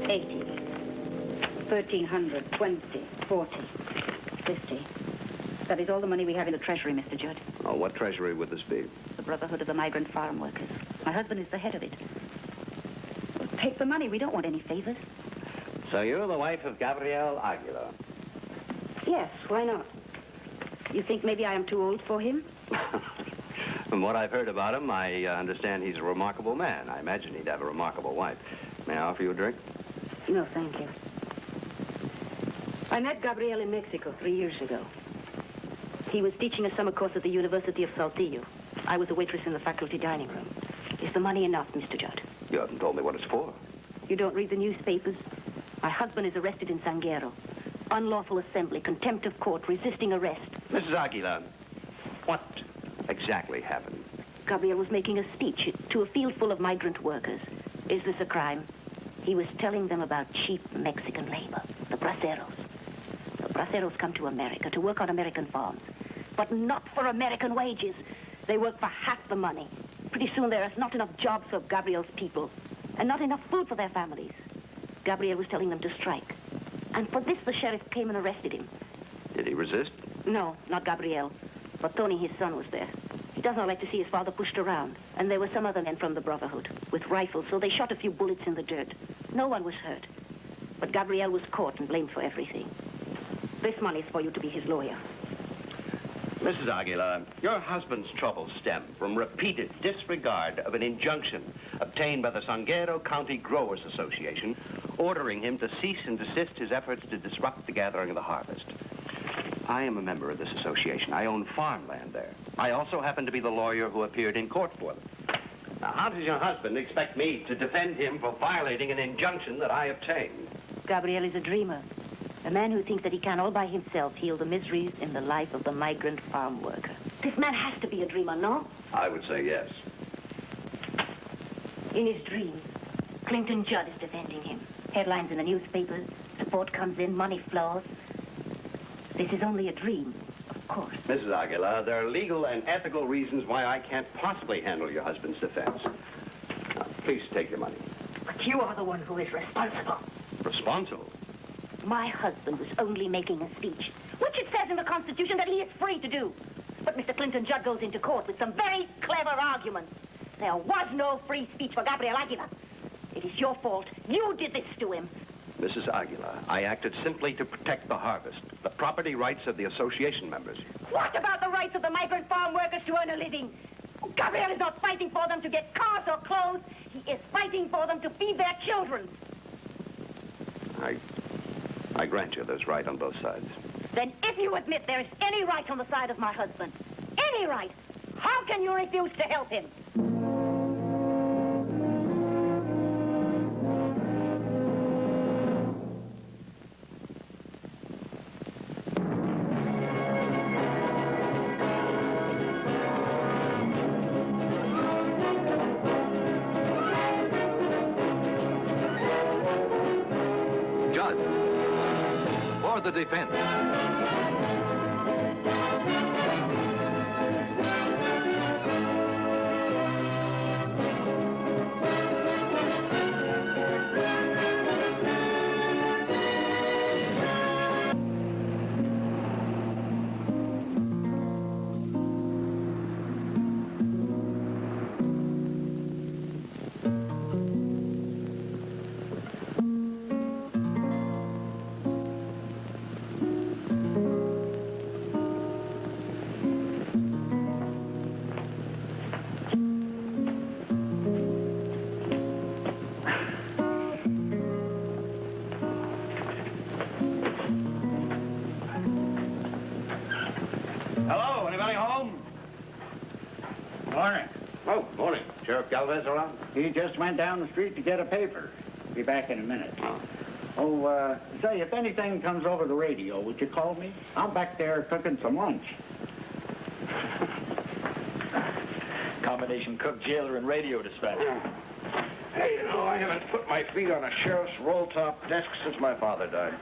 80, 1,300, 20, 40, 50. That is all the money we have in the treasury, Mr. Judd. Oh, what treasury would this be? The Brotherhood of the Migrant Farm Workers. My husband is the head of it. Well, take the money. We don't want any favors. So you're the wife of Gabriel Aguila? Yes, why not? You think maybe I am too old for him? From what I've heard about him, I understand he's a remarkable man. I imagine he'd have a remarkable wife. May I offer you a drink? No, thank you. I met Gabriel in Mexico 3 years ago. He was teaching a summer course at the University of Saltillo. I was a waitress in the faculty dining room. Is the money enough, Mr. Judd? You haven't told me what it's for. You don't read the newspapers? My husband is arrested in Sanguero. Unlawful assembly, contempt of court, resisting arrest. Mrs. Aguila, what exactly happened? Gabriel was making a speech to a field full of migrant workers. Is this a crime? He was telling them about cheap Mexican labor, the braceros. The braceros come to America to work on American farms, but not for American wages. They work for half the money. Pretty soon there is not enough jobs for Gabriel's people, and not enough food for their families. Gabriel was telling them to strike. And for this, the sheriff came and arrested him. Did he resist? No, not Gabriel. But Tony, his son, was there. He does not like to see his father pushed around. And there were some other men from the Brotherhood with rifles, so they shot a few bullets in the dirt. No one was hurt. But Gabriel was caught and blamed for everything. This money is for you to be his lawyer. Mrs. Aguila, your husband's troubles stem from repeated disregard of an injunction obtained by the Sanguero County Growers Association ordering him to cease and desist his efforts to disrupt the gathering of the harvest. I am a member of this association. I own farmland there. I also happen to be the lawyer who appeared in court for them. Now, how does your husband expect me to defend him for violating an injunction that I obtained? Gabriel is a dreamer. A man who thinks that he can all by himself heal the miseries in the life of the migrant farm worker. This man has to be a dreamer, no? I would say yes. In his dreams, Clinton Judd is defending him. Headlines in the newspapers, support comes in, money flows. This is only a dream, of course. Mrs. Aguila, there are legal and ethical reasons why I can't possibly handle your husband's defense. Now, please take your money. But you are the one who is responsible. Responsible? My husband was only making a speech, which it says in the Constitution that he is free to do. But Mr. Clinton Judd goes into court with some very clever arguments. There was no free speech for Gabriel Aguila. It is your fault. You did this to him. Mrs. Aguila, I acted simply to protect the harvest, the property rights of the association members. What about the rights of the migrant farm workers to earn a living? Gabriel is not fighting for them to get cars or clothes. He is fighting for them to feed their children. I grant you there's right on both sides. Then if you admit there is any right on the side of my husband, any right, how can you refuse to help him? Judd, for the defense. Hello, anybody home? Morning. Oh, morning. Sheriff Galvez around? He just went down the street to get a paper. Be back in a minute. Oh. Say, if anything comes over the radio, would you call me? I'm back there cooking some lunch. Combination cook, jailer, and radio dispatcher. Hey, you know, I haven't put my feet on a sheriff's roll-top desk since my father died.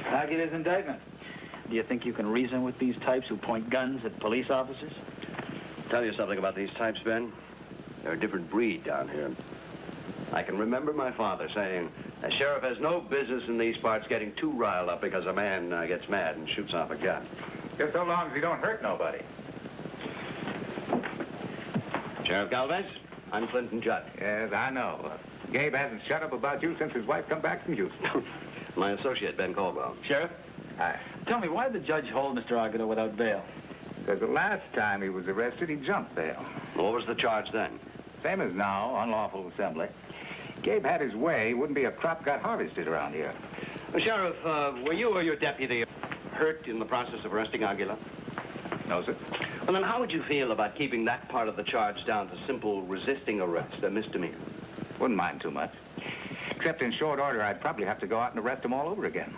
Aguila's indictment. Do you think you can reason with these types who point guns at police officers? Tell you something about these types, Ben. They're a different breed down here. I can remember my father saying, a sheriff has no business in these parts getting too riled up because a man gets mad and shoots off a gun. Just so long as he don't hurt nobody. Sheriff Galvez, I'm Clinton Judd. Yes, I know. Gabe hasn't shut up about you since his wife come back from Houston. My associate, Ben Caldwell. Sheriff, Aye. tell me, why did the judge hold Mr. Aguila without bail? Because the last time he was arrested, he jumped bail. What was the charge then? Same as now, unlawful assembly. Gabe had his way, wouldn't be a crop got harvested around here. Sheriff, were you or your deputy hurt in the process of arresting Aguila? No, sir. Well, then how would you feel about keeping that part of the charge down to simple resisting arrest, a misdemeanor? Wouldn't mind too much. Except in short order, I'd probably have to go out and arrest him all over again.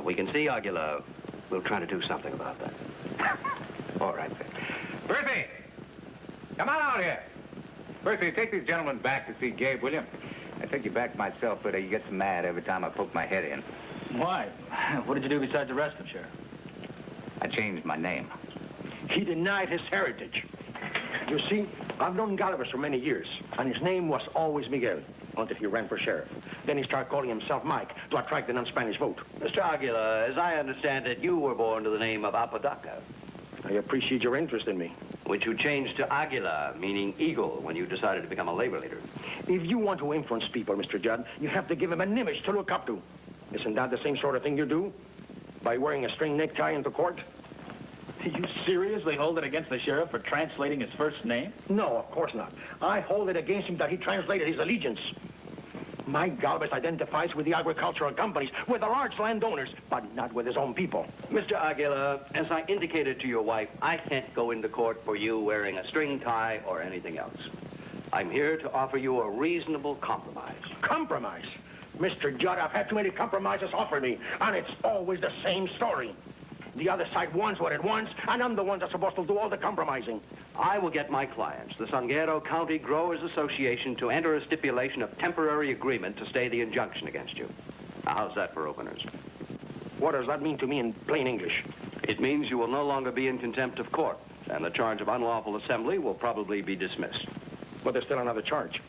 We can see Aguila. We'll try to do something about that. All right, sir. Percy! Come on out here. Percy, take these gentlemen back to see Gabe, will you? I take you back myself, but he gets mad every time I poke my head in. Why? What did you do besides arrest him, Sheriff? I changed my name. He denied his heritage. You see, I've known Galvez for many years, and his name was always Miguel, until he ran for sheriff. Then he started calling himself Mike to attract the non-Spanish vote. Mr. Aguila, as I understand it, you were born to the name of Apodaca, I appreciate your interest in me. which you changed to Aguila, meaning eagle, when you decided to become a labor leader. If you want to influence people, Mr. Judd, you have to give them an image to look up to. Isn't that the same sort of thing you do? By wearing a string necktie into court? Did you seriously hold it against the sheriff for translating his first name? No, of course not. I hold it against him that he translated his allegiance. Mike Galvez identifies with the agricultural companies, with the large landowners, but not with his own people. Mr. Aguila, as I indicated to your wife, I can't go into court for you wearing a string tie or anything else. I'm here to offer you a reasonable compromise. Compromise? Mr. Judd, I've had too many compromises offered me, and it's always the same story. The other side wants what it wants, and I'm the one that's supposed to do all the compromising. I will get my clients, the Sangero County Growers Association, to enter a stipulation of temporary agreement to stay the injunction against you. Now, how's that for openers? What does that mean to me in plain English? It means you will no longer be in contempt of court, and the charge of unlawful assembly will probably be dismissed. But there's still another charge.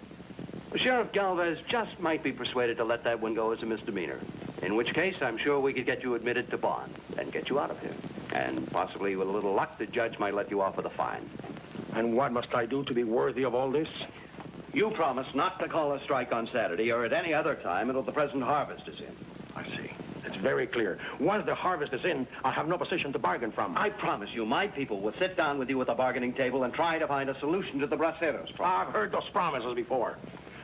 Sheriff Galvez just might be persuaded to let that one go as a misdemeanor, in which case I'm sure we could get you admitted to bond and get you out of here. And possibly with a little luck, the judge might let you off with a fine. And what must I do to be worthy of all this? You promise not to call a strike on Saturday or at any other time until the present harvest is in. I see. It's very clear. Once the harvest is in, I have no position to bargain from. I promise you, my people will sit down with you at the bargaining table and try to find a solution to the braceros problem. I've heard those promises before.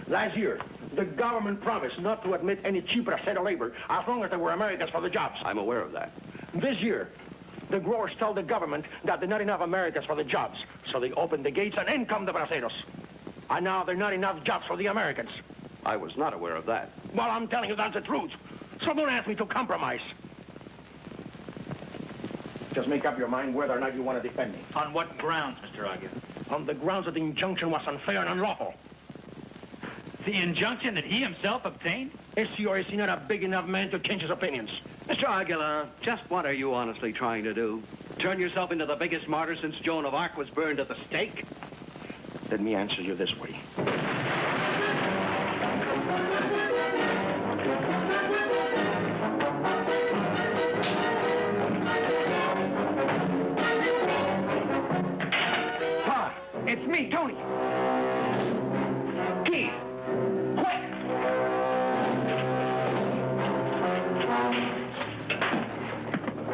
Last year, the government promised not to admit any cheap bracero labor as long as they were Americans for the jobs. I'm aware of that. This year, the growers tell the government that there are not enough Americans for the jobs, so they open the gates and in come the braceros. And now there are not enough jobs for the Americans. I was not aware of that. Well, I'm telling you that's the truth. So don't ask me to compromise. Just make up your mind whether or not you want to defend me. On what grounds, Mr. Aguila? On the grounds that the injunction was unfair and unlawful. The injunction that he himself obtained? Is he or is he not a big enough man to change his opinions? Mr. Aguila, just what are you honestly trying to do? Turn yourself into the biggest martyr since Joan of Arc was burned at the stake? Let me answer you this way. Pa, it's me, Tony. Keith, quick!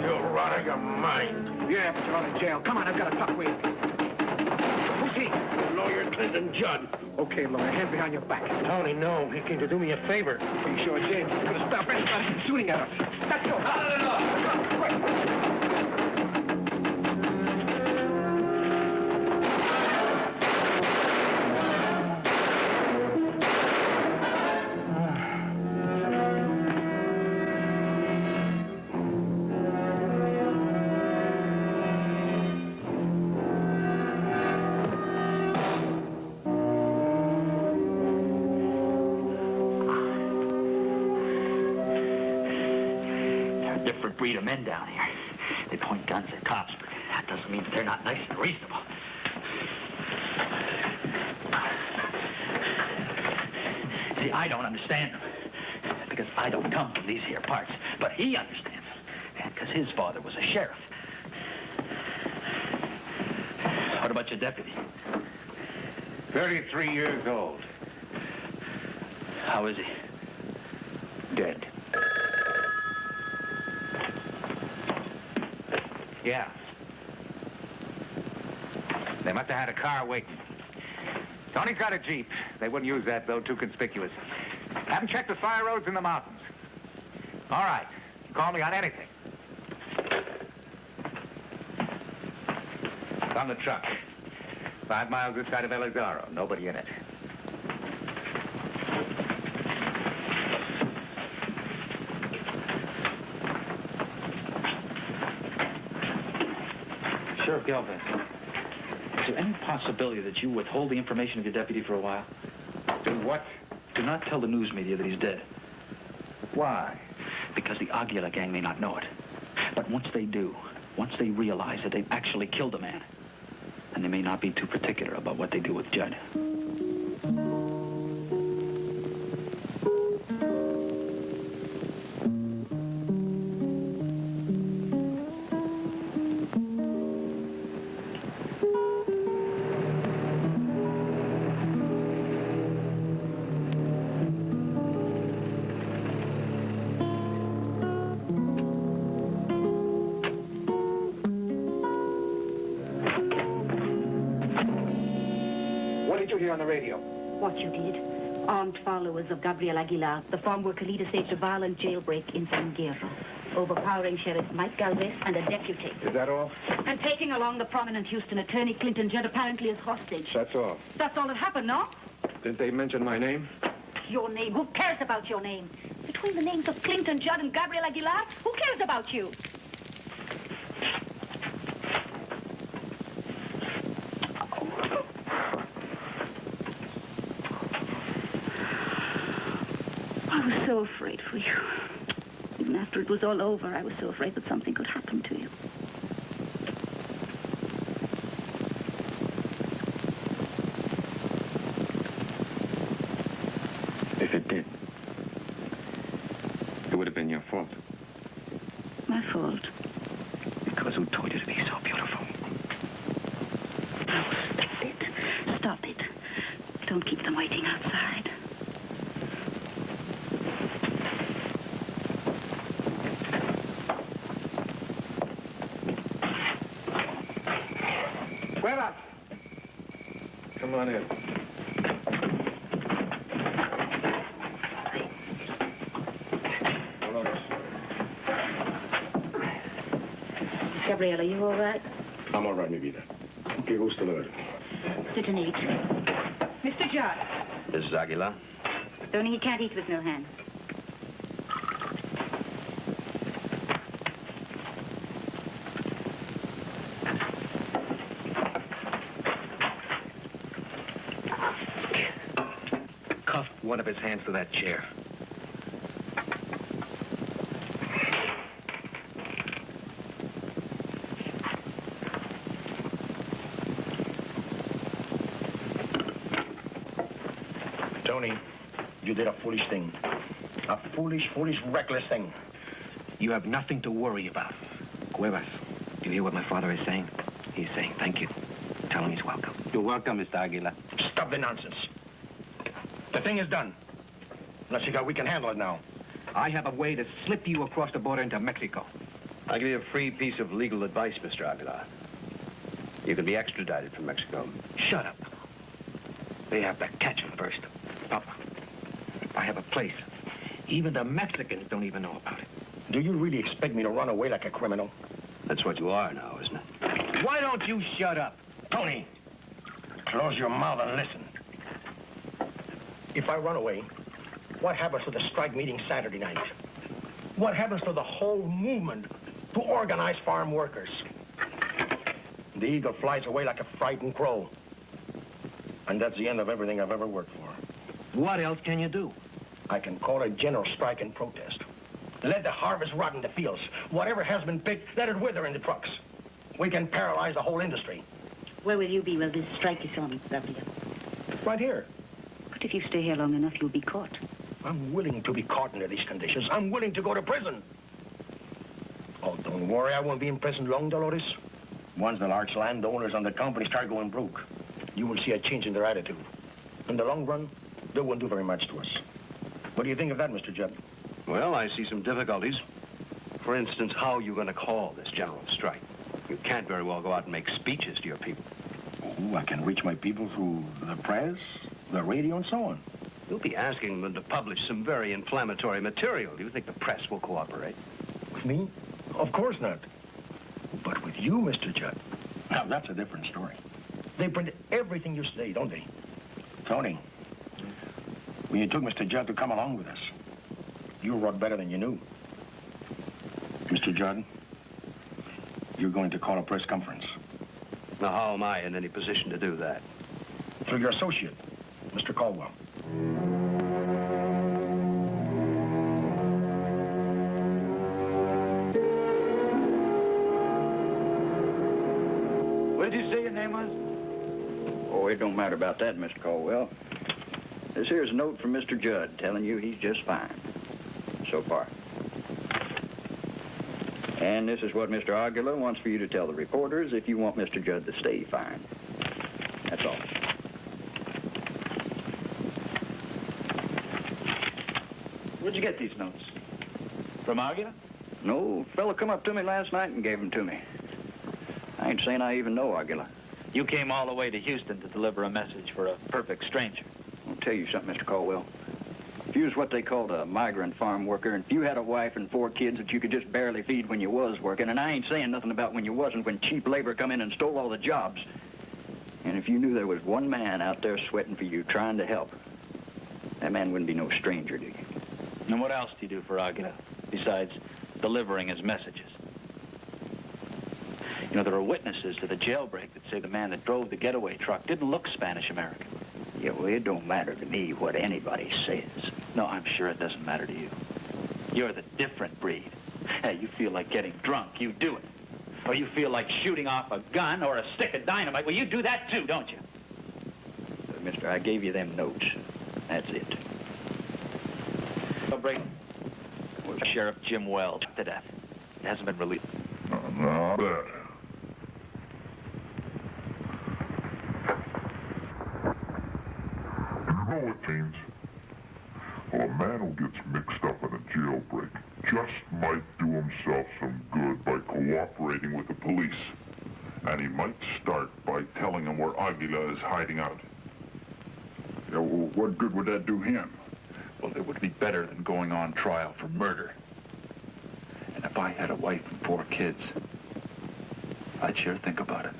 You're out of your mind. Yeah, but you're out of jail. Come on, I've got to talk with you. Who's he? Lawyer Clinton Judd. Okay, lawyer, hand behind your back. Tony, no. He came to do me a favor. Are you sure, James? He's going to stop anybody from shooting at us. Let's go. Different breed of men down here. They point guns at cops, but that doesn't mean they're not nice and See, I don't understand them. Because I don't come from these here parts. But he understands them. Because his father was a sheriff. What about your deputy? 33 years old. How is he? Dead. Yeah. They must have had a car waiting. Tony's got a Jeep. They wouldn't use that, though. Too conspicuous. Haven't checked the fire roads in the mountains. All right. Call me on anything. It's on the truck. 5 miles this side of Elizaro. Nobody in it. Sheriff Galvin, is there any possibility that you withhold the information of your deputy for a while? Do what? Do not tell the news media that he's dead. Why? Because the Aguila gang may not know it. But once they do, once they realize that they've actually killed a man, and they may not be too particular about what they do with Judd. What did you hear on the radio? What you did. Armed followers of Gabriel Aguila, the farm worker leader, staged a violent jailbreak in Sangero, overpowering Sheriff Mike Galvez and a deputy. Is that all? And taking along the prominent Houston attorney, Clinton Judd, apparently as hostage. That's all. That's all that happened, no? Didn't they mention my name? Your name? Who cares about your name? Between the names of Clinton Judd and Gabriel Aguilar, who cares about you? I was so afraid for you. Even after it was all over, I was so afraid that something could happen to you. If it did, it would have been your fault. My fault. Because who told you to be so beautiful? Oh, stop it. Stop it. Don't keep them waiting outside. Cuevas! Come on in. Gabriel, are you all right? I'm all right, mi vida. Qué gusto de ver. Sit and eat. Mr. Judd. Mrs. Aguila? Only he can't eat with no hands. Cuff one of his hands to that chair. Tony, you did a foolish thing. A foolish, reckless thing. You have nothing to worry about. Cuevas, do you hear what my father is saying? He's saying thank you. Tell him he's welcome. You're welcome, Mr. Aguila. Stop the nonsense. The thing is done. Unless you got, we can handle it now. I have a way to slip you across the border into Mexico. I'll give you a free piece of legal advice, Mr. Aguilar. You can be extradited from Mexico. Shut up. They have to catch him first. Papa, I have a place. Even the Mexicans don't even know about it. Do you really expect me to run away like a criminal? That's what you are now, isn't it? Why don't you shut up? Tony, close your mouth and listen. If I run away, what happens to the strike meeting Saturday night? What happens to the whole movement to organize farm workers? The eagle flies away like a frightened crow. And that's the end of everything I've ever worked for. What else can you do? I can call a general strike and protest. Let the harvest rot in the fields. Whatever has been picked, let it wither in the trucks. We can paralyze the whole industry. Where will you be when this strike is on, Gabriel? Right here. Not if you stay here long enough, you'll be caught. I'm willing to be caught under these conditions. I'm willing to go to prison. Oh, don't worry. I won't be in prison long, Dolores. Once the large landowners and the company start going broke, you will see a change in their attitude. In the long run, they won't do very much to us. What do you think of that, Mr. Judd? Well, I see some difficulties. For instance, how are you going to call this general strike? You can't very well go out and make speeches to your people. Oh, I can reach my people through the press, the radio, and so on. You'll be asking them to publish some very inflammatory material. Do you think the press will cooperate? With me? Of course not. But with you, Mr. Judd, now that's a different story. They print everything you say, don't they? Tony, when you took Mr. Judd to come along with us, you wrote better than you knew. Mr. Judd, you're going to call a press conference. Now, how am I in any position to do that? Through your associate, Mr. Caldwell. What did you say your name was? Oh, it don't matter about that, Mr. Caldwell. This here's a note from Mr. Judd telling you he's just fine. So far. And this is what Mr. Aguila wants for you to tell the reporters if you want Mr. Judd to stay fine. That's all. Where'd you get these notes? From Aguila? No, fella come up to me last night and gave them to me. I ain't saying I even know Aguila. You came all the way to Houston to deliver a message for a perfect stranger. I'll tell you something, Mr. Caldwell. If you was what they called a migrant farm worker, and if you had a wife and 4 kids that you could just barely feed when you was working, and I ain't saying nothing about when you wasn't, when cheap labor come in and stole all the jobs, and if you knew there was one man out there sweating for you, trying to help, that man wouldn't be no stranger to you. And what else do you do for Aguila, besides delivering his messages? You know, there are witnesses to the jailbreak that say the man that drove the getaway truck didn't look Spanish-American. Yeah, well, it don't matter to me what anybody says. No, I'm sure it doesn't matter to you. You're the different breed. Hey, you feel like getting drunk, you do it. Or you feel like shooting off a gun or a stick of dynamite, well, you do that too, don't you? Mister, I gave you them notes. That's it. Break. Sheriff Jim Wells to death. It hasn't been released. Not bad. You know what means? Well, a man who gets mixed up in a jailbreak just might do himself some good by cooperating with the police. And he might start by telling them where Aguila is hiding out. Yeah, well, what good would that do him? Well, it would be better than going on trial for murder. And if I had a wife and 4 kids, I'd sure think about it.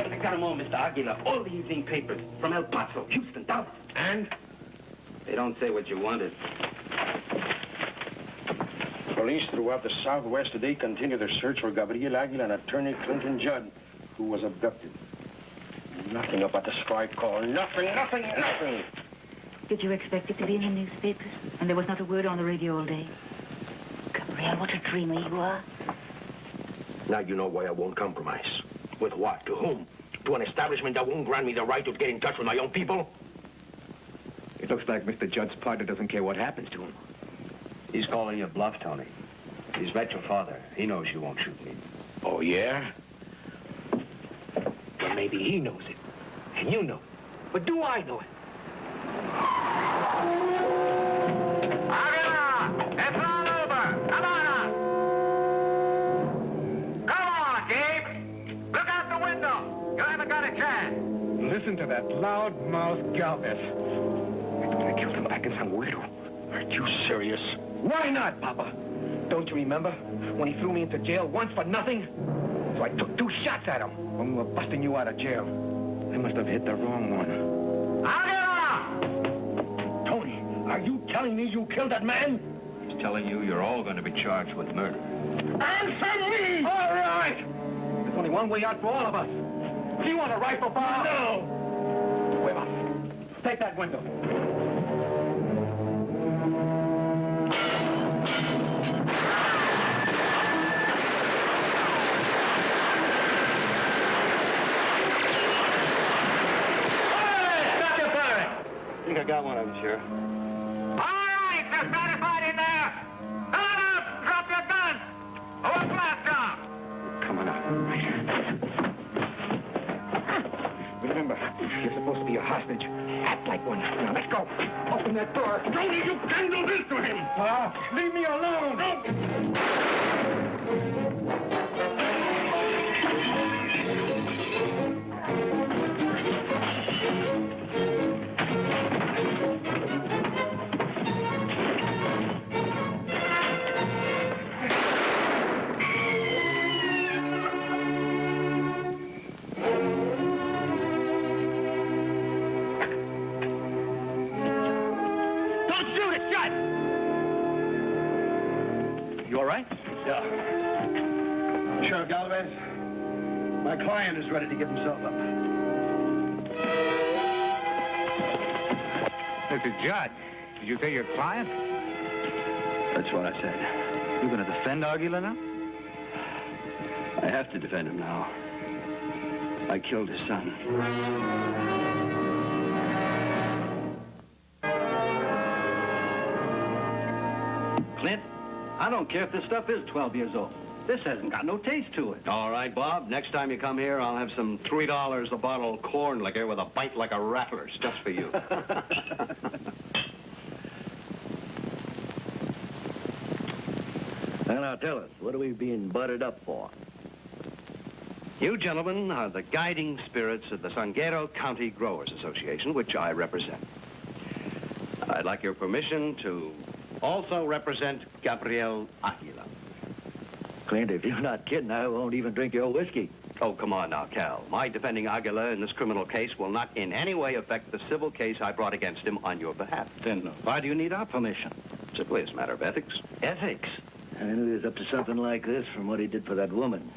I got them all, Mr. Aguila. All the evening papers from El Paso, Houston, Dallas. And? They don't say what you wanted. Police throughout the Southwest today continue their search for Gabriel Aguila and attorney Clinton Judd, who was abducted. Nothing about the strike call. Nothing. Did you expect it to be in the newspapers? And there was not a word on the radio all day? Gabriel, what a dreamer you are. Now you know why I won't compromise. With what? To whom? To an establishment that won't grant me the right to get in touch with my own people? It looks like Mr. Judd's partner doesn't care what happens to him. He's calling you bluff, Tony. He's met your father. He knows you won't shoot me. Oh, yeah? Well, maybe he knows it. And you know it. But do I know it? Aguila! It's all over! Come on out! Come on, Gabe! Look out the window! You haven't got a listen to that loud-mouthed Galvez. I killed him back in San Guido. Are you serious? Why not, Papa? Don't you remember when he threw me into jail once for nothing? So I took 2 shots at him when we were busting you out of jail. I must have hit the wrong one. Aguila! Tony, are you telling me you killed that man? He's telling you you're all going to be charged with murder. Answer me! All right! There's only one way out for all of us. Do you want a rifle, Bob? No! Wait, boss. Take that window. I think I got one of them, Sheriff. All right, they're satisfied in there. Come on up, drop your guns. Or blast off. Coming up. Right. Remember, you're supposed to be a hostage. Act like one. Now, let's go. Open that door. Tony, you can't do this to him! Leave me alone. Don't shoot it, Judd! You all right? Yeah. Sheriff Galvez, my client is ready to give himself up. Mr. Judd, did you say your client? That's what I said. You're going to defend Aguila now? I have to defend him now. I killed his son. Clint, I don't care if this stuff is 12 years old. This hasn't got no taste to it. All right, Bob. Next time you come here, I'll have some $3 a bottle corn liquor with a bite like a rattler's, just for you. Now tell us, what are we being butted up for? You gentlemen are the guiding spirits of the Sangero County Growers Association, which I represent. I'd like your permission to also represent Gabriel Aguila. Clint, if you're not kidding, I won't even drink your whiskey. Oh, come on now, Cal. My defending Aguila in this criminal case will not in any way affect the civil case I brought against him on your behalf. Then why do you need our permission? Simply as a matter of ethics. Ethics? I knew he was up to something like this from what he did for that woman.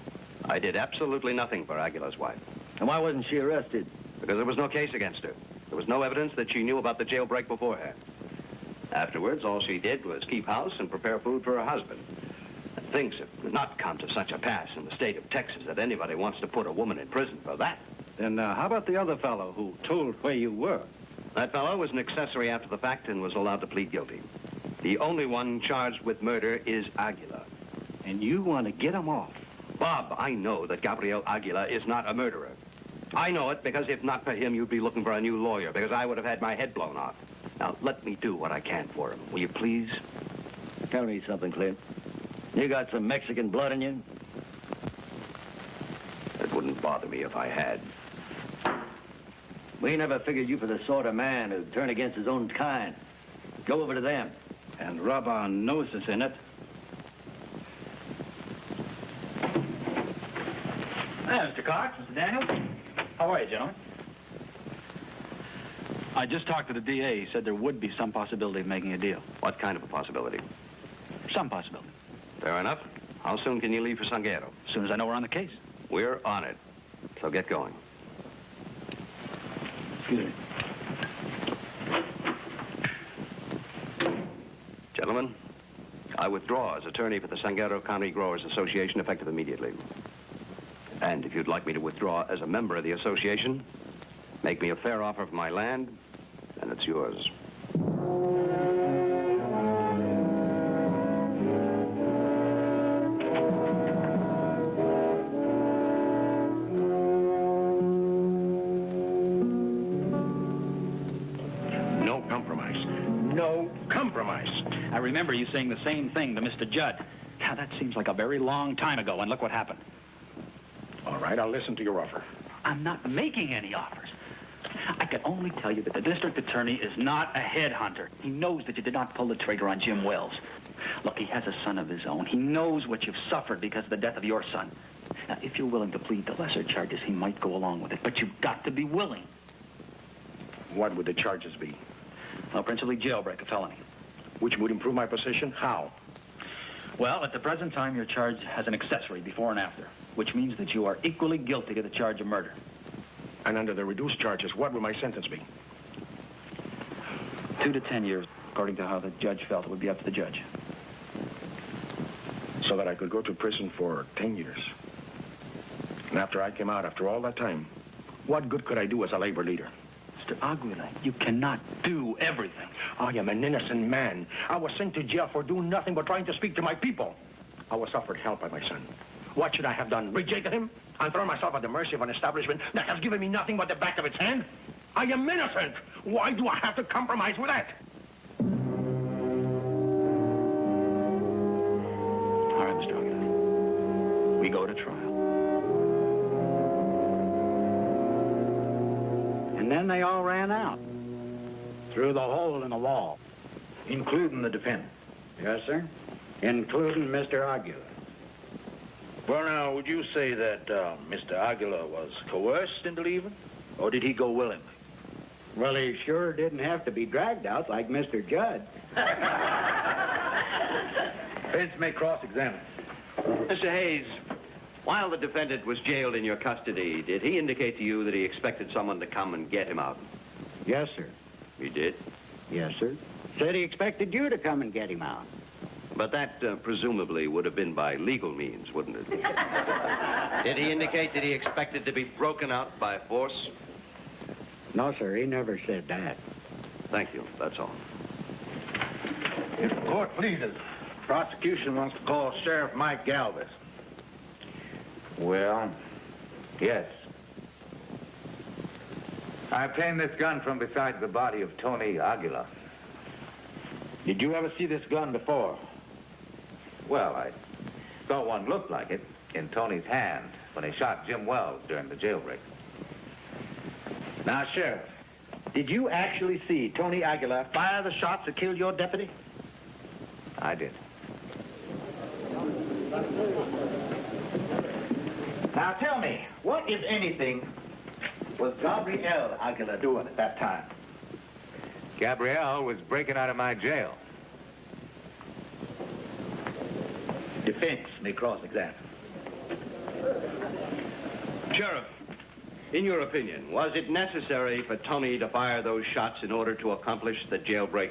I did absolutely nothing for Aguila's wife. And why wasn't she arrested? Because there was no case against her. There was no evidence that she knew about the jailbreak beforehand. Afterwards, all she did was keep house and prepare food for her husband. And things have not come to such a pass in the state of Texas that anybody wants to put a woman in prison for that. Then how about the other fellow who told where you were? That fellow was an accessory after the fact and was allowed to plead guilty. The only one charged with murder is Aguila. And you want to get him off? Bob, I know that Gabriel Aguila is not a murderer. I know it because if not for him, you'd be looking for a new lawyer, because I would have had my head blown off. Now, let me do what I can for him, will you please? Tell me something, Clint. You got some Mexican blood in you? It wouldn't bother me if I had. We never figured you for the sort of man who'd turn against his own kind. Go over to them. And rub our noses in it. Hi, Mr. Cox, Mr. Daniels. How are you, gentlemen? I just talked to the DA. He said there would be some possibility of making a deal. What kind of a possibility? Some possibility. Fair enough. How soon can you leave for Sangero? As soon as I know we're on the case. We're on it. So get going. Good. Gentlemen, I withdraw as attorney for the Sangero County Growers Association effective immediately. And if you'd like me to withdraw as a member of the association, make me a fair offer of my land, and it's yours. No compromise. No compromise. I remember you saying the same thing to Mr. Judd. Now, that seems like a very long time ago, and look what happened. All right, I'll listen to your offer. I'm not making any offers. can only tell you that the district attorney is not a headhunter. He knows that you did not pull the trigger on Jim Wells. Look, he has a son of his own. He knows what you've suffered because of the death of your son. Now, if you're willing to plead to lesser charges, he might go along with it, but you've got to be willing. What would the charges be? Well, principally jailbreak, a felony. Which would improve my position? How? Well, at the present time, you're charged as an accessory before and after, which means that you are equally guilty to the charge of murder. And under the reduced charges, what would my sentence be? 2 to 10 years, according to how the judge felt it would be up to the judge. So that I could go to prison for 10 years. And after I came out, after all that time, what good could I do as a labor leader? Mr. Aguila, you cannot do everything. I am an innocent man. I was sent to jail for doing nothing but trying to speak to my people. I was offered help by my son. What should I have done? Rejected him? And thrown myself at the mercy of an establishment that has given me nothing but the back of its hand? I am innocent. Why do I have to compromise with that? All right, Mr. Aguila. We go to trial. And then they all ran out. Through the hole in the wall. Including the defendant. Yes, sir. Including Mr. Aguila. Well, now, would you say that Mr. Aguila was coerced into leaving? Or did he go willingly? Well, he sure didn't have to be dragged out like Mr. Judd. Defense may cross-examine. Mr. Hayes, while the defendant was jailed in your custody, did he indicate to you that he expected someone to come and get him out? Yes, sir. He did? Yes, sir. Said he expected you to come and get him out. But that presumably would have been by legal means, wouldn't it? Did he indicate that he expected to be broken out by force? No, sir, he never said that. Thank you, that's all. If the court pleases, prosecution wants to call Sheriff Mike Galvez. Well, yes. I obtained this gun from beside the body of Tony Aguila. Did you ever see this gun before? Well, I saw one look like it in Tony's hand when he shot Jim Wells during the jailbreak. Now, Sheriff, did you actually see Tony Aguila fire the shots that killed your deputy? I did. Now, tell me, what, if anything, was Gabriel Aguila doing at that time? Gabriel was breaking out of my jail. Defense may cross-examine. Sheriff, in your opinion, was it necessary for Tony to fire those shots in order to accomplish the jailbreak?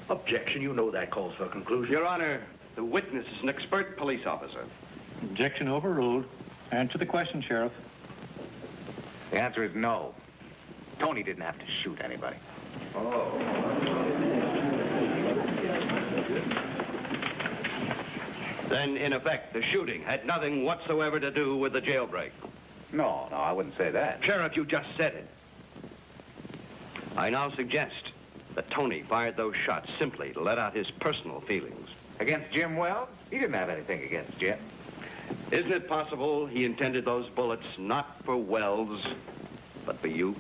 Objection. You know that calls for a conclusion. Your Honor, the witness is an expert police officer. Objection overruled. Answer the question, Sheriff. The answer is no. Tony didn't have to shoot anybody. Then, in effect, the shooting had nothing whatsoever to do with the jailbreak. No, I wouldn't say that. Sheriff, you just said it. I now suggest that Tony fired those shots simply to let out his personal feelings. Against Jim Wells? He didn't have anything against Jim. Isn't it possible he intended those bullets not for Wells, but for you?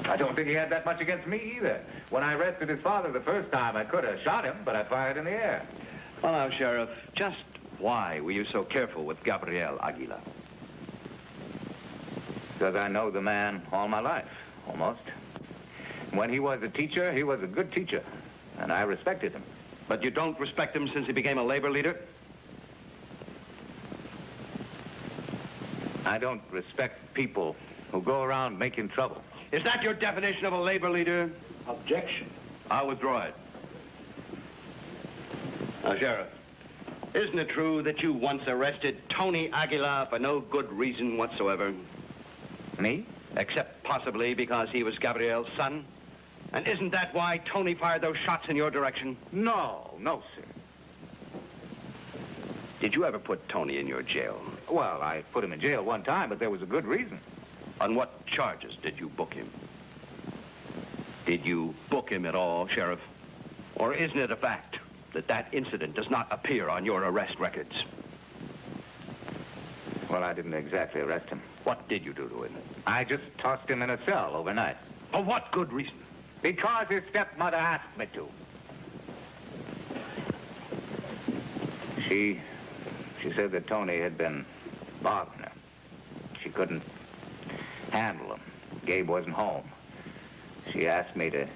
I don't think he had that much against me either. When I arrested his father the first time, I could have shot him, but I fired in the air. Well, now, Sheriff, just why were you so careful with Gabriel Aguila? Because I know the man all my life, almost. When he was a teacher, he was a good teacher, and I respected him. But you don't respect him since he became a labor leader? I don't respect people who go around making trouble. Is that your definition of a labor leader? Objection. I'll withdraw it. Now, Sheriff, isn't it true that you once arrested Tony Aguila for no good reason whatsoever? Me? Except possibly because he was Gabriel's son? And isn't that why Tony fired those shots in your direction? No, sir. Did you ever put Tony in your jail? Well, I put him in jail one time, but there was a good reason. On what charges did you book him? Did you book him at all, Sheriff? Or isn't it a fact that that incident does not appear on your arrest records? Well, I didn't exactly arrest him. What did you do to him? I just tossed him in a cell overnight. For what good reason? Because his stepmother asked me to. She said that Tony had been bothering her. She couldn't handle him. Gabe wasn't home. She asked me to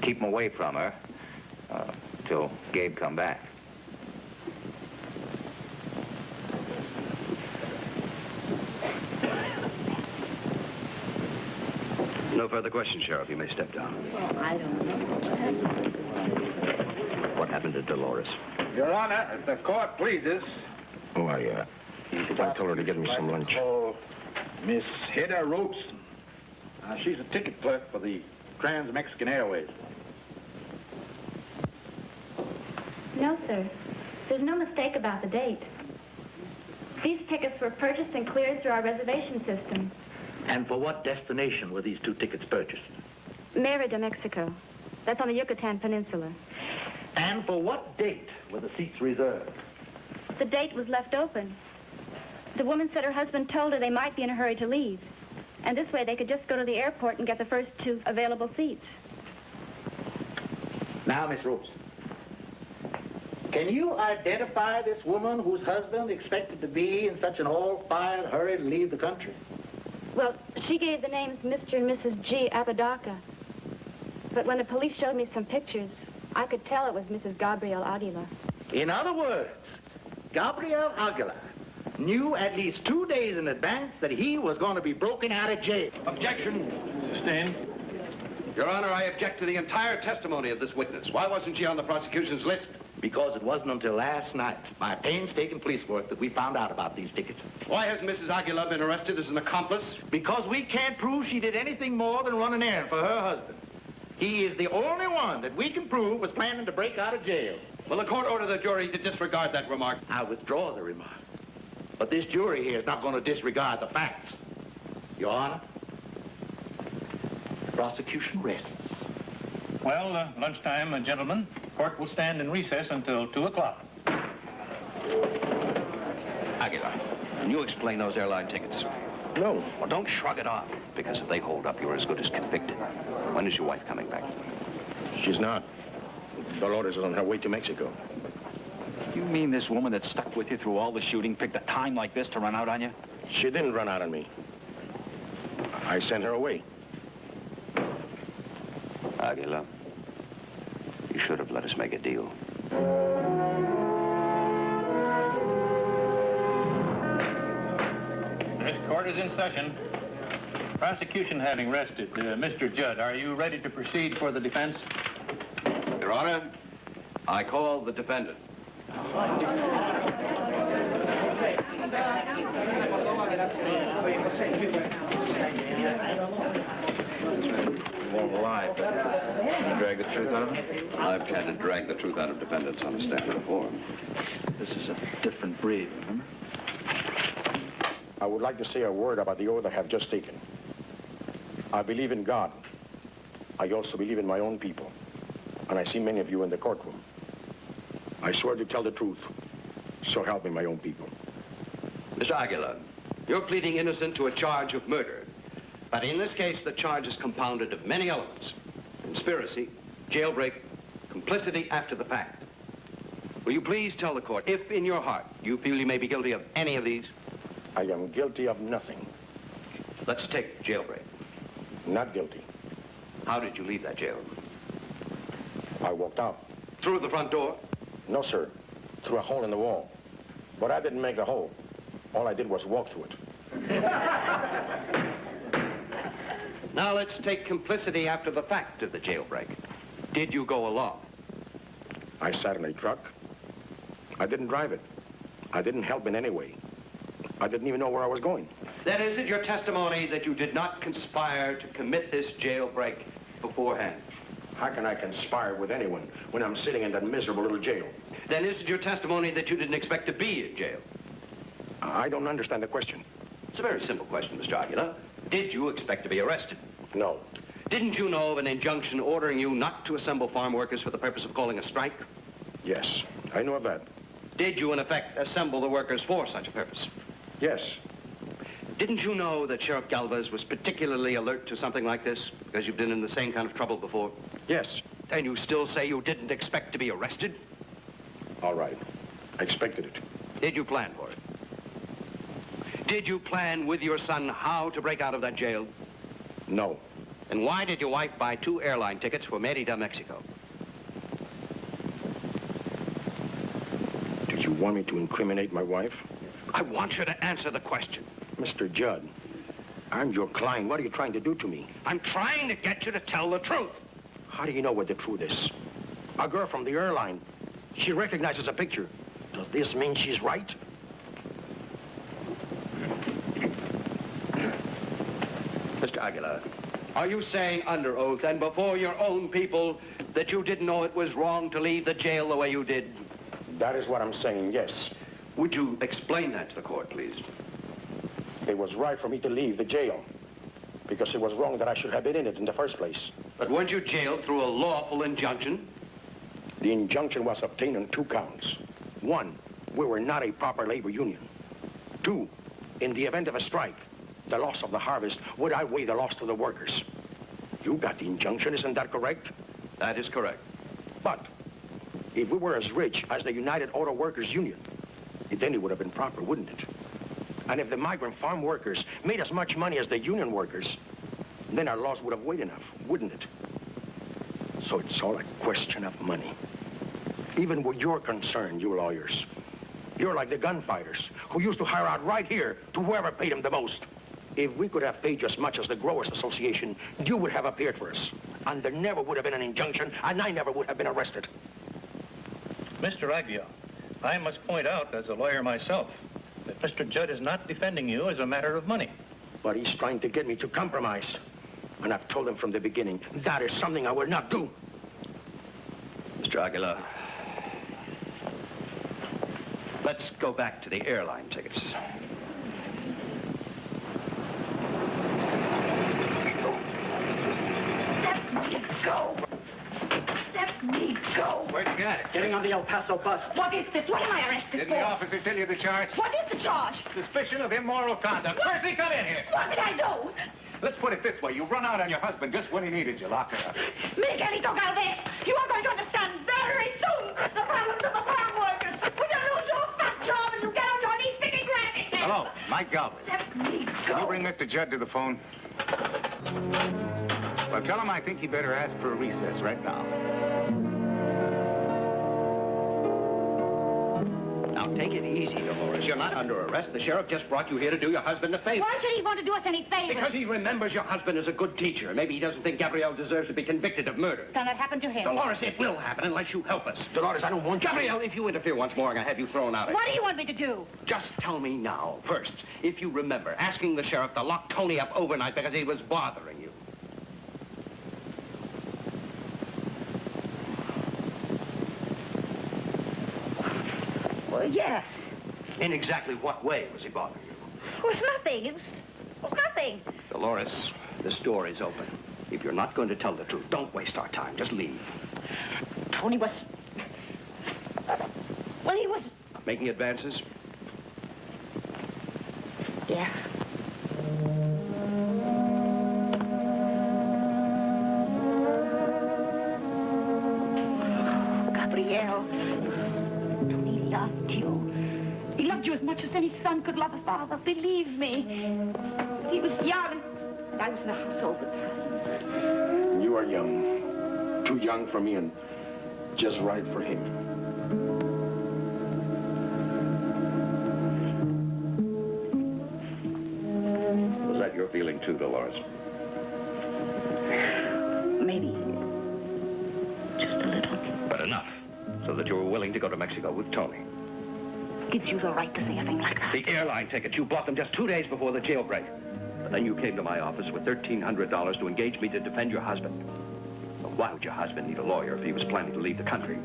keep him away from her till Gabe come back. No further questions, Sheriff. You may step down. Well, I don't know. What happened to Dolores? Your Honor, if the court pleases... Oh, I told her to get me some lunch. Oh, Miss Hedda Robeson. She's a ticket clerk for the Trans-Mexican Airways. No, sir. There's no mistake about the date. These tickets were purchased and cleared through our reservation system. And for what destination were these 2 tickets purchased? Mérida, Mexico. That's on the Yucatan Peninsula. And for what date were the seats reserved? The date was left open. The woman said her husband told her they might be in a hurry to leave. And this way they could just go to the airport and get the first 2 available seats. Now, Miss Robeson, can you identify this woman whose husband expected to be in such an all-fired hurry to leave the country? Well, she gave the names Mr. and Mrs. G. Apodaca. But when the police showed me some pictures, I could tell it was Mrs. Gabriel Aguila. In other words, Gabriel Aguila knew at least 2 days in advance that he was going to be broken out of jail. Objection. Sustained. Your Honor, I object to the entire testimony of this witness. Why wasn't she on the prosecution's list? Because it wasn't until last night, by painstaking police work, that we found out about these tickets. Why hasn't Mrs. Aguila been arrested as an accomplice? Because we can't prove she did anything more than run an errand for her husband. He is the only one that we can prove was planning to break out of jail. Will the court order the jury to disregard that remark? I withdraw the remark. But this jury here is not going to disregard the facts. Your Honor, prosecution rests. Well, lunchtime, gentlemen. Court will stand in recess until 2 o'clock. Aguilar, can you explain those airline tickets? No. Well, don't shrug it off, because if they hold up, you're as good as convicted. When is your wife coming back? She's not. Dolores is on her way to Mexico. You mean this woman that stuck with you through all the shooting picked a time like this to run out on you? She didn't run out on me. I sent her away. Aguilar, you should have let us make a deal. This court is in session. Prosecution having rested. Mr. Judd, are you ready to proceed for the defense? Your Honor, I call the defendant. Won't lie, but you drag the truth out of him? I've had to drag the truth out of defendants on the stand before. This is a different breed, remember? I would like to say a word about the oath I have just taken. I believe in God. I also believe in my own people. And I see many of you in the courtroom. I swear to tell the truth. So help me, my own people. Mr. Aguilar, you're pleading innocent to a charge of murder. But in this case, the charge is compounded of many elements. Conspiracy, jailbreak, complicity after the fact. Will you please tell the court if, in your heart, you feel you may be guilty of any of these? I am guilty of nothing. Let's take jailbreak. Not guilty. How did you leave that jail? I walked out. Through the front door? No, sir. Through a hole in the wall. But I didn't make the hole. All I did was walk through it. Now let's take complicity after the fact of the jailbreak. Did you go along? I sat in a truck. I didn't drive it. I didn't help in any way. I didn't even know where I was going. Then is it your testimony that you did not conspire to commit this jailbreak beforehand? How can I conspire with anyone when I'm sitting in that miserable little jail? Then is it your testimony that you didn't expect to be in jail? I don't understand the question. It's a very simple question, Mr. Aguilar. Did you expect to be arrested? No. Didn't you know of an injunction ordering you not to assemble farm workers for the purpose of calling a strike? Yes, I know of that. Did you, in effect, assemble the workers for such a purpose? Yes. Didn't you know that Sheriff Galvez was particularly alert to something like this? Because you've been in the same kind of trouble before? Yes. And you still say you didn't expect to be arrested? All right. I expected it. Did you plan for it? Did you plan with your son how to break out of that jail? No. And why did your wife buy 2 airline tickets for Merida, Mexico? Do you want me to incriminate my wife? I want you to answer the question. Mr. Judd, I'm your client. What are you trying to do to me? I'm trying to get you to tell the truth. How do you know what the truth is? A girl from the airline. She recognizes a picture. Does this mean she's right? Mr. Aguila, are you saying under oath and before your own people that you didn't know it was wrong to leave the jail the way you did? That is what I'm saying, yes. Would you explain that to the court, please? It was right for me to leave the jail because it was wrong that I should have been in it in the first place. But weren't you jailed through a lawful injunction? The injunction was obtained on 2 counts. 1, we were not a proper labor union. 2, in the event of a strike, the loss of the harvest would outweigh the loss to the workers. You got the injunction, isn't that correct? That is correct. But if we were as rich as the United Auto Workers Union, then it would have been proper, wouldn't it? And if the migrant farm workers made as much money as the union workers, then our laws would have weighed enough, wouldn't it? So it's all a question of money. Even where you're concerned, you lawyers, you're like the gunfighters who used to hire out right here to whoever paid them the most. If we could have paid you as much as the Growers Association, you would have appeared for us. And there never would have been an injunction, and I never would have been arrested. Mr. Aguila, I must point out, as a lawyer myself, that Mr. Judd is not defending you as a matter of money. But he's trying to get me to compromise. And I've told him from the beginning, that is something I will not do. Mr. Aguila, let's go back to the airline tickets. Let me go. Let me go. Where'd you get it? Getting on the El Paso bus. What is this? What am I arrested Didn't for? the officer tell you the charge? What is the charge? Suspicion of immoral conduct. First he come in here. What did I do? Let's put it this way. You run out on your husband just when he needed you. Lock her up. Miguelito Galvez, you are going to understand very soon the problems of the farm workers. When you lose your fat job and you get on your knees picking granny. Hello, Mike Galvez. Let me Can you go. bring Mr. Judd to the phone? Well, tell him I think he better ask for a recess right now. Now, take it easy, Dolores. You're not under arrest. The sheriff just brought you here to do your husband a favor. Why should he want to do us any favors? Because he remembers your husband is a good teacher. Maybe he doesn't think Gabriel deserves to be convicted of murder. Can that happen to him? Dolores, it will happen unless you help us. Dolores, I don't want you. Gabriel, if you interfere once more, I'm going to have you thrown out. What do you want me to do? Just tell me now, first, if you remember asking the sheriff to lock Tony up overnight because he was bothering you. Well, yes. In exactly what way was he bothering you? It was nothing. It was nothing. Dolores, this door is open. If you're not going to tell the truth, don't waste our time. Just leave. Tony was... Well, he was... Making advances? Yes. Gabriel. Tony loved you. He loved you as much as any son could love a father. Believe me. He was young, and I was in the house all the time. You are young. Too young for me and just right for him. Was that your feeling too, Dolores? Maybe. Just a little. But enough, so that you were willing to go to Mexico with Tony. Gives you the right to say a thing like that. The airline tickets, you bought them just 2 days before the jailbreak. And then you came to my office with $1,300 to engage me to defend your husband. But why would your husband need a lawyer if he was planning to leave the country?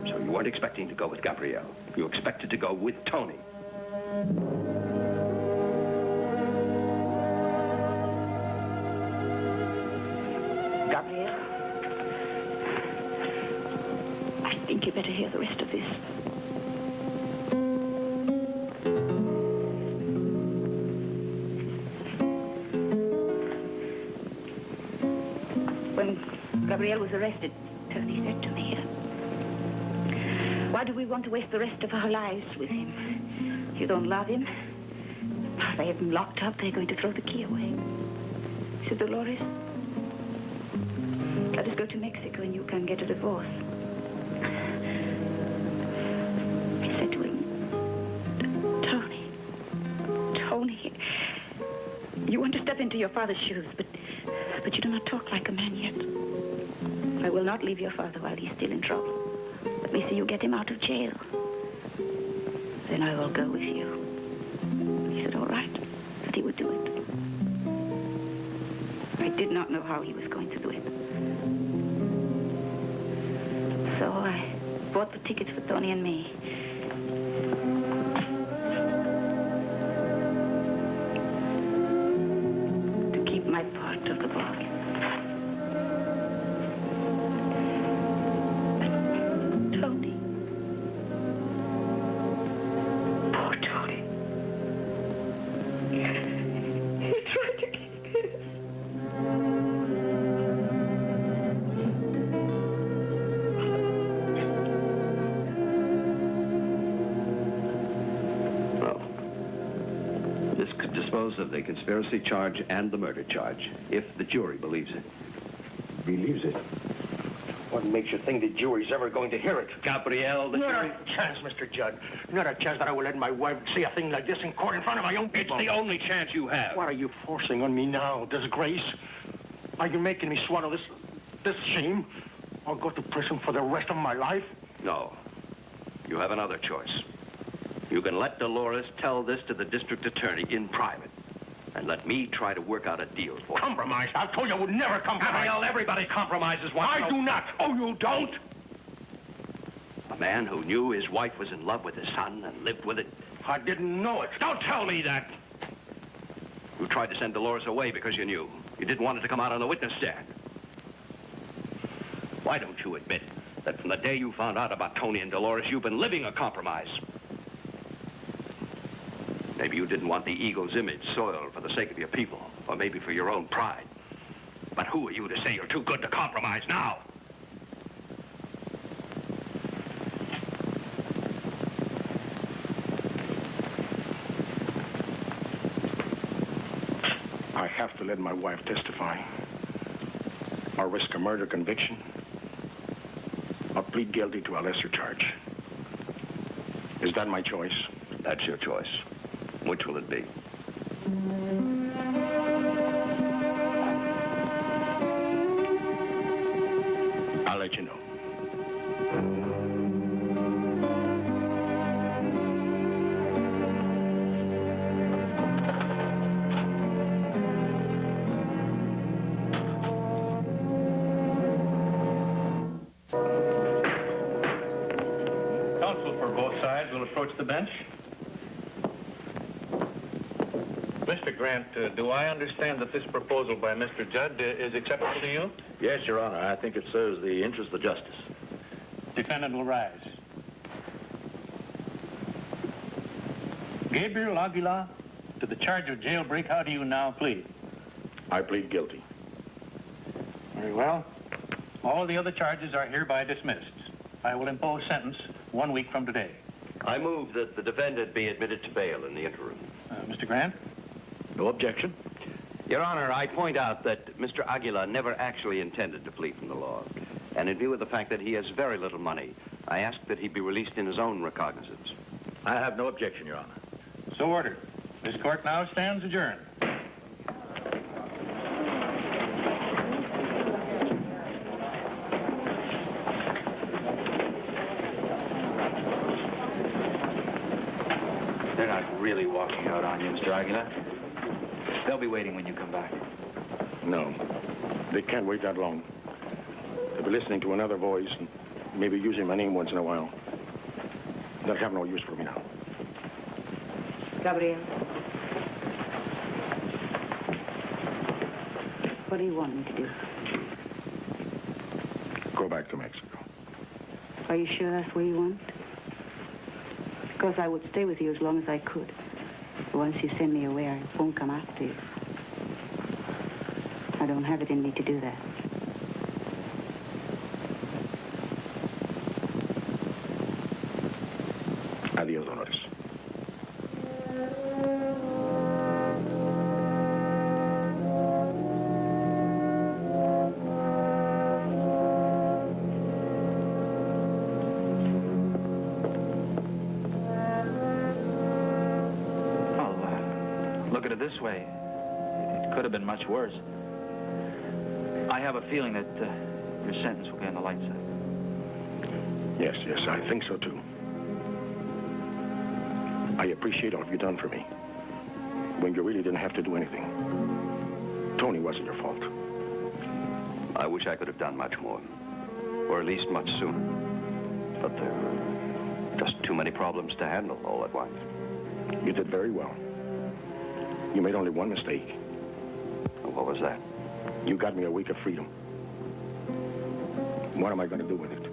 So you weren't expecting to go with Gabriel. You expected to go with Tony. Gabriel, I think you better hear the rest of this. When Gabriel was arrested, Tony said to me, why do we want to waste the rest of our lives with him? You don't love him? They have him locked up. They're going to throw the key away. He said, Dolores, let us go to Mexico and you can get a divorce. I said to him, Tony, you want to step into your father's shoes, but you do not talk like a man yet. I will not leave your father while he's still in trouble. Let me see you get him out of jail. Then I will go with you. He said, all right, that he would do it. I did not know how he was going to do it. So I bought the tickets for Tony and me. To keep my part of the bargain. But Tony. Poor Tony. He tried to keep his. This could dispose of the conspiracy charge and the murder charge, if the jury believes it. Believes it? What makes you think the jury's ever going to hear it? Gabriel, the Not jury... a chance, Mr. Judd. Not a chance that I will let my wife see a thing like this in court in front of my own people. It's the only chance you have. What are you forcing on me now? Disgrace? Are you making me swallow this shame? Or go to prison for the rest of my life? No. You have another choice. You can let Dolores tell this to the district attorney in private. And let me try to work out a deal for you. Compromise? I told you I would never compromise. Gabriel, everybody compromises once. I do not. Oh, you don't? A man who knew his wife was in love with his son and lived with it. I didn't know it. Don't tell me that. You tried to send Dolores away because you knew. You didn't want it to come out on the witness stand. Why don't you admit that from the day you found out about Tony and Dolores, you've been living a compromise? Maybe you didn't want the eagle's image soiled for the sake of your people, or maybe for your own pride. But who are you to say you're too good to compromise now? I have to let my wife testify. Or risk a murder conviction. Or plead guilty to a lesser charge. Is that my choice? That's your choice. Which will it be? I'll let you know. Counsel for both sides will approach the bench. Mr. Grant, do I understand that this proposal by Mr. Judd is acceptable to you? Yes, Your Honor. I think it serves the interest of justice. Defendant will rise. Gabriel Aguila, to the charge of jailbreak, how do you now plead? I plead guilty. Very well. All the other charges are hereby dismissed. I will impose sentence 1 week from today. I move that the defendant be admitted to bail in the interim. Mr. Grant? No objection. Your Honor, I point out that Mr. Aguila never actually intended to flee from the law. And in view of the fact that he has very little money, I ask that he be released in his own recognizance. I have no objection, Your Honor. So ordered. This court now stands adjourned. They're not really walking out on you, Mr. Aguila. They'll be waiting when you come back. No. They can't wait that long. They'll be listening to another voice and maybe using my name once in a while. They'll have no use for me now. Gabriel. What do you want me to do? Go back to Mexico. Are you sure that's what you want? Because I would stay with you as long as I could. But once you send me away, I won't come after you. I don't have it in me to do that. at it this way. It could have been much worse. I have a feeling that your sentence will be on the light side. Yes, I think so, too. I appreciate all you've done for me when you really didn't have to do anything. Tony wasn't your fault. I wish I could have done much more, or at least much sooner. But there were just too many problems to handle all at once. You did very well. You made only one mistake. What was that? You got me a week of freedom. What am I going to do with it?